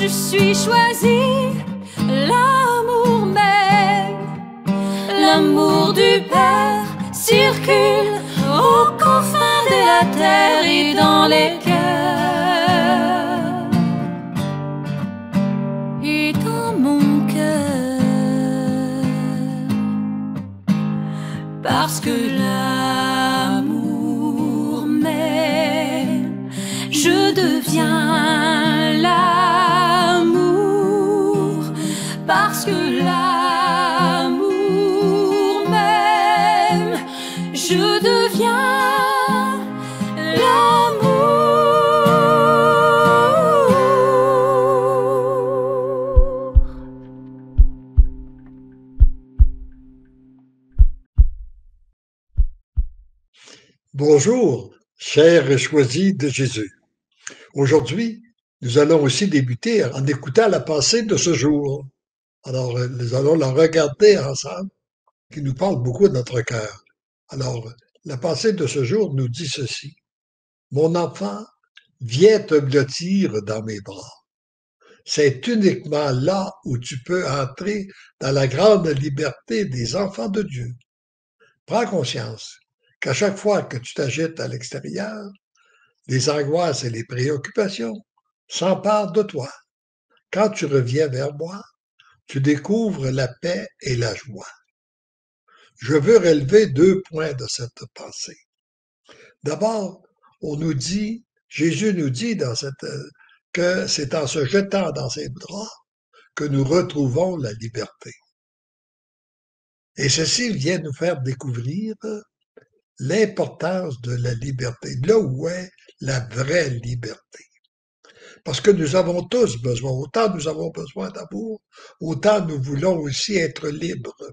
je suis choisie, l'amour même, l'amour du Père circule aux confins de la terre et dans les cœurs et dans mon cœur, parce que l'amour m'aime, je deviens l'amour, parce que l'amour m'aime, je deviens l'amour. Bonjour, chers et choisis de Jésus. Aujourd'hui, nous allons aussi débuter en écoutant la pensée de ce jour. Alors, nous allons la regarder ensemble, qui nous parle beaucoup de notre cœur. Alors, la pensée de ce jour nous dit ceci. Mon enfant, viens te blottir dans mes bras. C'est uniquement là où tu peux entrer dans la grande liberté des enfants de Dieu. Prends conscience qu'à chaque fois que tu t'agites à l'extérieur, les angoisses et les préoccupations s'emparent de toi. Quand tu reviens vers moi, tu découvres la paix et la joie. Je veux relever 2 points de cette pensée. D'abord, Jésus nous dit que c'est en se jetant dans ses bras que nous retrouvons la liberté. Et ceci vient nous faire découvrir l'importance de la liberté, là où est la vraie liberté. Parce que nous avons tous besoin, autant nous avons besoin d'amour, autant nous voulons aussi être libres.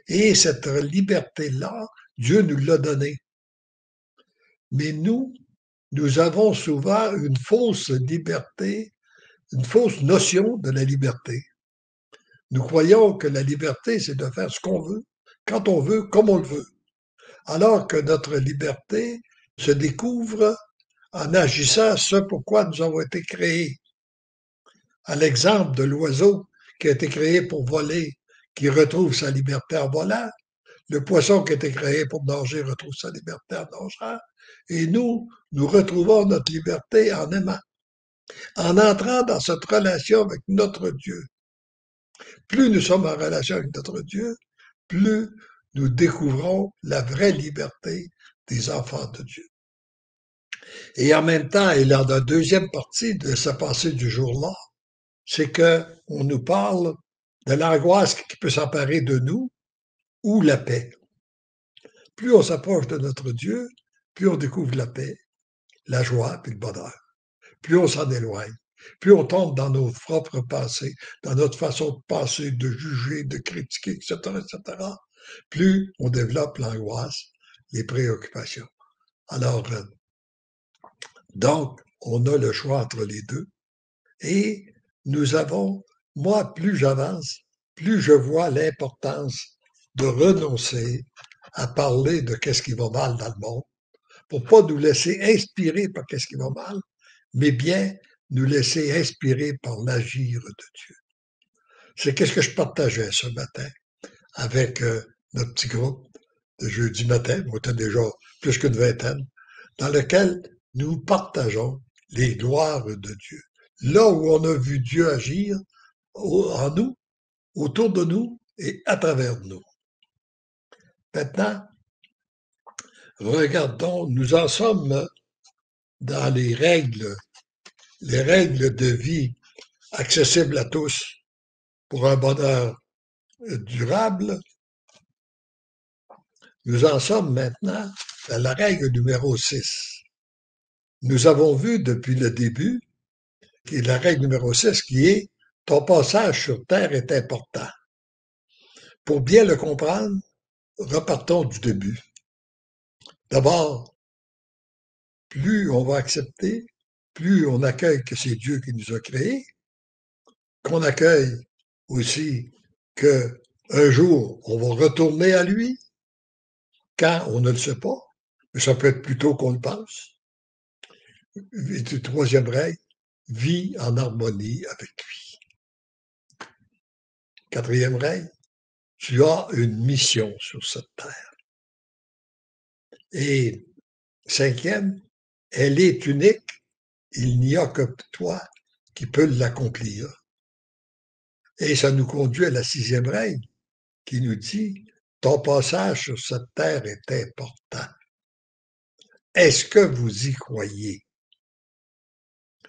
Et cette liberté-là, Dieu nous l'a donnée. Mais nous avons souvent une fausse liberté, une fausse notion de la liberté. Nous croyons que la liberté, c'est de faire ce qu'on veut, quand on veut, comme on le veut. Alors que notre liberté se découvre en agissant ce pourquoi nous avons été créés. À l'exemple de l'oiseau qui a été créé pour voler, qui retrouve sa liberté en volant, le poisson qui a été créé pour nager retrouve sa liberté en nageant, et nous retrouvons notre liberté en aimant, en entrant dans cette relation avec notre Dieu. Plus nous sommes en relation avec notre Dieu, plus nous découvrons la vraie liberté des enfants de Dieu. Et en même temps, et dans la deuxième partie de sa pensée du jour-là, c'est que on nous parle de l'angoisse qui peut s'emparer de nous ou la paix. Plus on s'approche de notre Dieu, plus on découvre la paix, la joie puis le bonheur. Plus on s'en éloigne, plus on tombe dans nos propres pensées, dans notre façon de penser, de juger, de critiquer, etc., plus on développe l'angoisse, les préoccupations. Alors, donc, on a le choix entre les deux. Et moi, plus j'avance, plus je vois l'importance de renoncer à parler de qu'est-ce qui va mal dans le monde, pour pas nous laisser inspirer par qu'est-ce qui va mal, mais bien nous laisser inspirer par l'agir de Dieu. C'est qu'est-ce que je partageais ce matin avec notre petit groupe de jeudi matin, on était déjà plus qu'une vingtaine, dans lequel nous partageons les gloires de Dieu. Là où on a vu Dieu agir en nous, autour de nous et à travers nous. Maintenant, regardons, nous en sommes dans les règles de vie accessibles à tous pour un bonheur durable. Nous en sommes maintenant à la règle numéro 6. Nous avons vu depuis le début qui est la règle numéro 6 qui est ton passage sur Terre est important. Pour bien le comprendre, repartons du début. D'abord, plus on va accepter, plus on accueille que c'est Dieu qui nous a créés, qu'on accueille aussi que un jour on va retourner à lui, quand on ne le sait pas, mais ça peut être plus tôt qu'on le pense. Et troisième règle, vis en harmonie avec lui. Quatrième règle, tu as une mission sur cette terre. Et cinquième, elle est unique, il n'y a que toi qui peux l'accomplir. Et ça nous conduit à la sixième règle qui nous dit, ton passage sur cette terre est important. Est-ce que vous y croyez?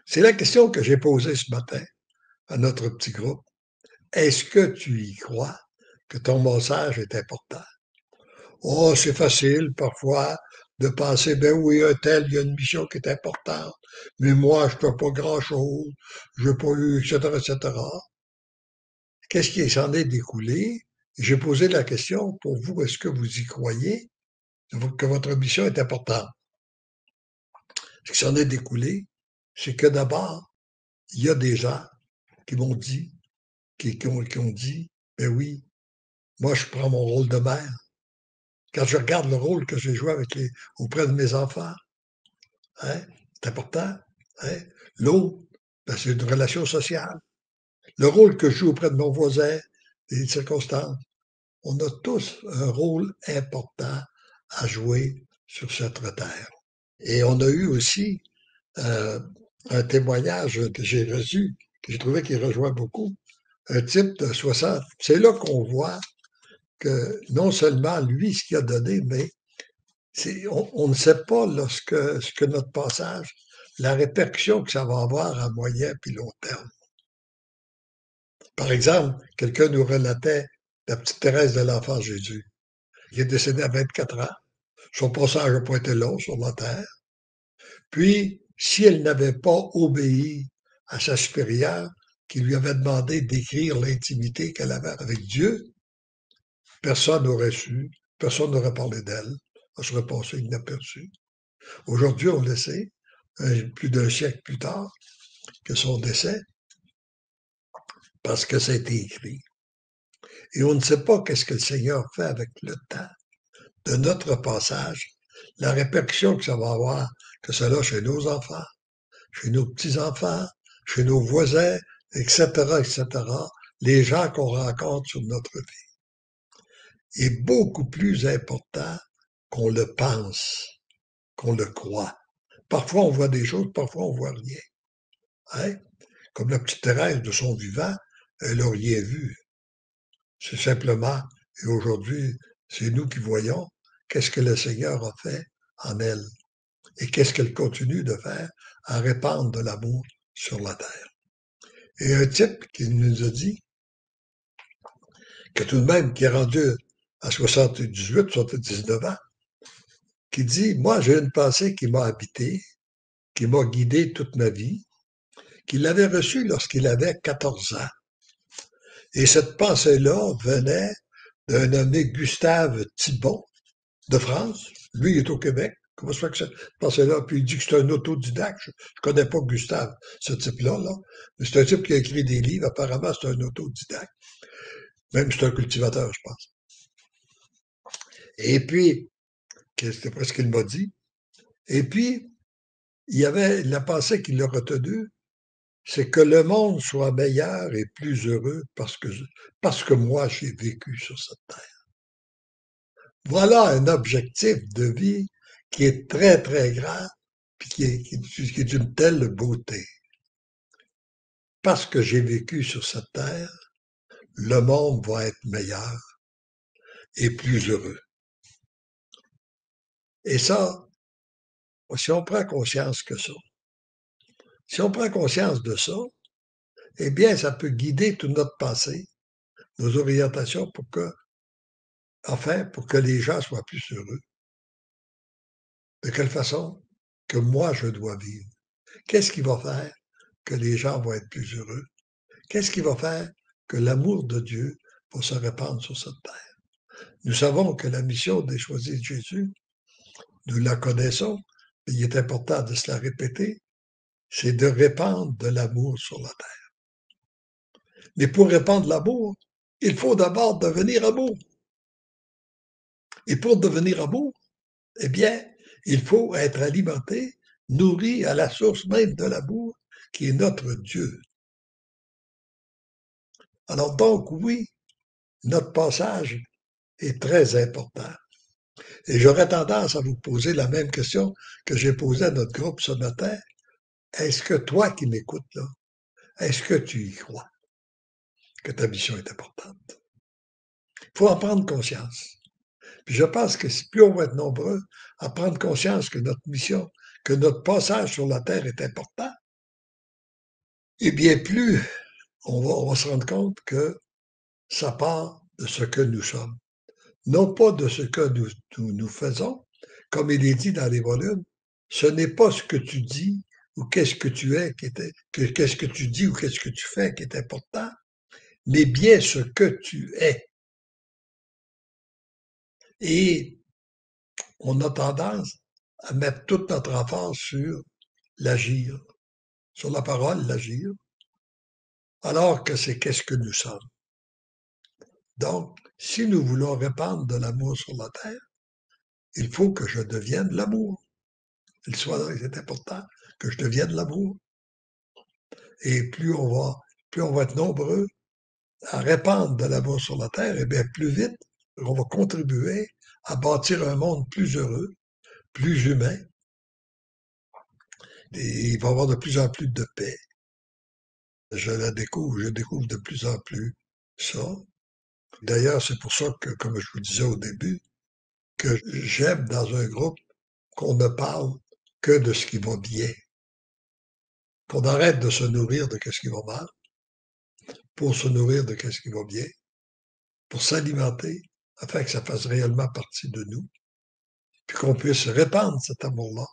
C'est la question que j'ai posée ce matin à notre petit groupe. Est-ce que tu y crois que ton message est important? Oh, c'est facile parfois de penser, ben oui, un tel, il y a une mission qui est importante, mais moi, je ne fais pas grand-chose, je n'ai pas eu, etc., etc. Qu'est-ce qui s'en est découlé? J'ai posé la question pour vous, est-ce que vous y croyez que votre mission est importante? Ce qui s'en est découlé, c'est que d'abord, il y a des gens qui m'ont dit, qui ont dit, ben oui, moi, je prends mon rôle de mère. Quand je regarde le rôle que j'ai joué auprès de mes enfants, hein, c'est important. Hein. L'autre, ben, c'est une relation sociale. Le rôle que je joue auprès de mon voisin, les circonstances. On a tous un rôle important à jouer sur cette terre. Et on a eu aussi euh, un témoignage que j'ai reçu, que j'ai trouvé qui rejoint beaucoup. Un type de 60. C'est là qu'on voit que non seulement lui, ce qu'il a donné, mais on ne sait pas ce que notre passage, la répercussion que ça va avoir à moyen puis long terme. Par exemple, quelqu'un nous relatait la petite Thérèse de l'Enfant Jésus. Il est décédé à 24 ans. Son passage n'a pas été long sur la terre. Puis, si elle n'avait pas obéi à sa supérieure, qui lui avait demandé d'écrire l'intimité qu'elle avait avec Dieu, personne n'aurait su, personne n'aurait parlé d'elle. Elle serait passée inaperçue. Aujourd'hui, on le sait, plus d'un siècle plus tard, que son décès, parce que ça a été écrit. Et on ne sait pas qu'est-ce que le Seigneur fait avec le temps de notre passage, la répercussion que ça va avoir, que cela chez nos enfants, chez nos petits-enfants, chez nos voisins, etc., etc., les gens qu'on rencontre sur notre vie, est beaucoup plus important qu'on le pense, qu'on le croit. Parfois, on voit des choses, parfois, on voit rien. Hein? Comme la petite Thérèse de son vivant, elle n'a rien vu. C'est simplement, et aujourd'hui, c'est nous qui voyons qu'est-ce que le Seigneur a fait en elle et qu'est-ce qu'elle continue de faire à répandre de l'amour sur la terre. Et un type qui nous a dit que tout de même, qui est rendu à 78, 79 ans, qui dit, moi, j'ai une pensée qui m'a habité, qui m'a guidé toute ma vie, qu'il avait reçue lorsqu'il avait 14 ans. Et cette pensée-là venait d'un nommé Gustave Thibon de France. Lui, il est au Québec. Comment ça fait que cette pensée-là? Puis il dit que c'est un autodidacte. Je connais pas Gustave, ce type-là, là. Mais c'est un type qui a écrit des livres. Apparemment, c'est un autodidacte. Même c'est un cultivateur, je pense. Et puis, c'est presque ce qu'il m'a dit. Et puis, il y avait la pensée qu'il a retenue, c'est que le monde soit meilleur et plus heureux parce que moi, j'ai vécu sur cette terre. Voilà un objectif de vie qui est très, très grand, puis qui est d'une telle beauté. Parce que j'ai vécu sur cette terre, le monde va être meilleur et plus heureux. Et ça, si on prend conscience que ça, si on prend conscience de ça, eh bien, ça peut guider toute notre pensée, nos orientations pour que les gens soient plus heureux. De quelle façon que moi, je dois vivre? Qu'est-ce qui va faire que les gens vont être plus heureux? Qu'est-ce qui va faire que l'amour de Dieu va se répandre sur cette terre? Nous savons que la mission des choisis de Jésus, nous la connaissons, mais il est important de se la répéter, c'est de répandre de l'amour sur la terre. Mais pour répandre l'amour, il faut d'abord devenir amour. Et pour devenir amour, eh bien, il faut être alimenté, nourri à la source même de l'amour, qui est notre Dieu. Alors donc, oui, notre passage est très important. Et j'aurais tendance à vous poser la même question que j'ai posée à notre groupe ce matin. Est-ce que toi qui m'écoutes là, est-ce que tu y crois que ta mission est importante? Il faut en prendre conscience. Puis je pense que plus on va être nombreux à prendre conscience que notre mission, que notre passage sur la terre est important, eh bien plus on va se rendre compte que ça part de ce que nous sommes. Non pas de ce que nous faisons, comme il est dit dans les volumes, ce n'est pas ce que tu dis ou qu'est-ce que tu es qu'est-ce que tu dis ou qu'est-ce que tu fais qui est important, mais bien ce que tu es. Et on a tendance à mettre toute notre emphase sur l'agir, sur la parole, l'agir, alors que c'est qu'est-ce que nous sommes. Donc, si nous voulons répandre de l'amour sur la terre, il faut que je devienne l'amour. C'est important que je devienne l'amour. Et plus on va être nombreux à répandre de l'amour sur la terre, et bien plus vite on va contribuer à bâtir un monde plus heureux, plus humain. Et il va y avoir de plus en plus de paix. Je découvre de plus en plus ça. D'ailleurs, c'est pour ça que, comme je vous disais au début, que j'aime dans un groupe qu'on ne parle que de ce qui va bien. Qu'on arrête de se nourrir de ce qui va mal, pour se nourrir de ce qui va bien, pour s'alimenter, afin que ça fasse réellement partie de nous, puis qu'on puisse répandre cet amour-là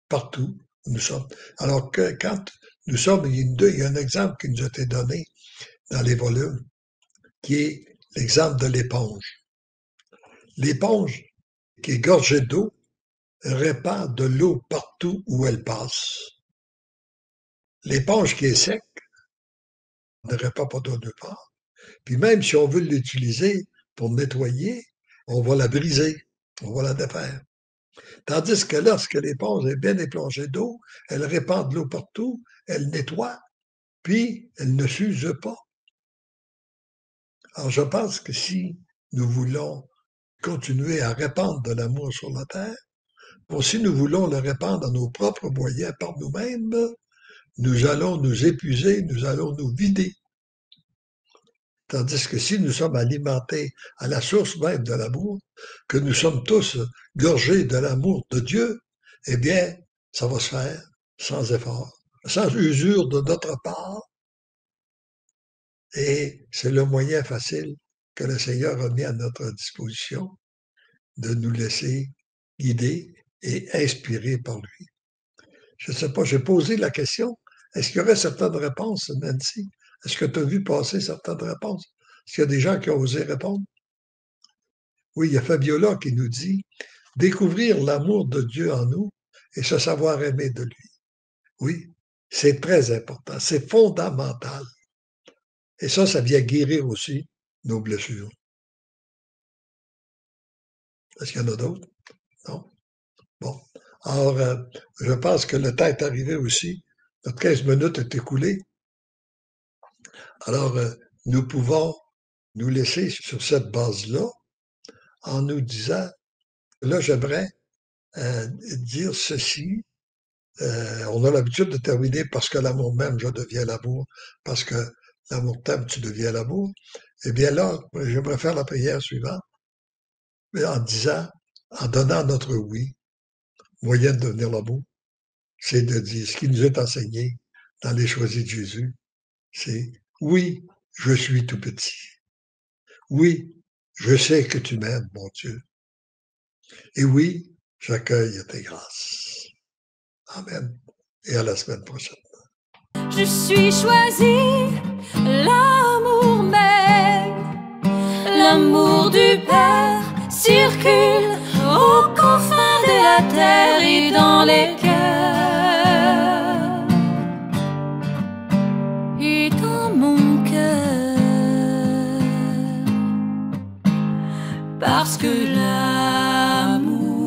partout où nous sommes. Alors que quand nous sommes, il y a un exemple qui nous a été donné dans les volumes, qui est l'exemple de l'éponge. L'éponge, qui est gorgée d'eau, répand de l'eau partout où elle passe. L'éponge qui est sec ne répand pas d'eau nulle part. Puis même si on veut l'utiliser pour nettoyer, on va la briser, on va la défaire. Tandis que lorsque l'éponge est bien éplongée d'eau, elle répand de l'eau partout, elle nettoie, puis elle ne s'use pas. Alors je pense que si nous voulons continuer à répandre de l'amour sur la terre, ou si nous voulons le répandre à nos propres moyens par nous-mêmes, nous allons nous épuiser, nous allons nous vider. Tandis que si nous sommes alimentés à la source même de l'amour, que nous sommes tous gorgés de l'amour de Dieu, eh bien, ça va se faire sans effort, sans usure de notre part. Et c'est le moyen facile que le Seigneur a mis à notre disposition de nous laisser guider et inspirer par lui. Je ne sais pas, j'ai posé la question. Est-ce qu'il y aurait certaines réponses, Nancy? Est-ce que tu as vu passer certaines réponses? Est-ce qu'il y a des gens qui ont osé répondre? Oui, il y a Fabiola qui nous dit « Découvrir l'amour de Dieu en nous et se savoir aimer de lui. » Oui, c'est très important, c'est fondamental. Et ça vient guérir aussi nos blessures. Est-ce qu'il y en a d'autres? Non? Bon. Alors, je pense que le temps est arrivé aussi. Notre 15 minutes est écoulée. Alors, nous pouvons nous laisser sur cette base-là en nous disant, là, j'aimerais dire ceci. On a l'habitude de terminer parce que l'amour même, je deviens l'amour, parce que l'amour t'aime, tu deviens l'amour. Eh bien là, j'aimerais faire la prière suivante, mais en disant, en donnant notre oui, moyen de devenir l'amour, c'est de dire ce qui nous est enseigné dans les choisis de Jésus, c'est oui, je suis tout petit. Oui, je sais que tu m'aimes, mon Dieu. Et oui, j'accueille tes grâces. Amen. Et à la semaine prochaine. Je suis choisi, l'amour même, l'amour du Père circule aux confins de la terre et dans les cœurs et dans mon cœur, parce que l'amour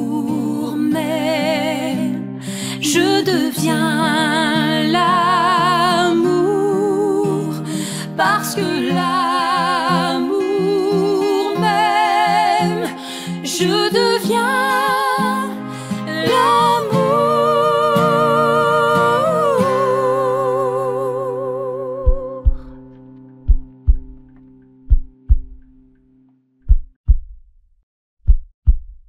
m'aime, je deviens l'amour. parce que là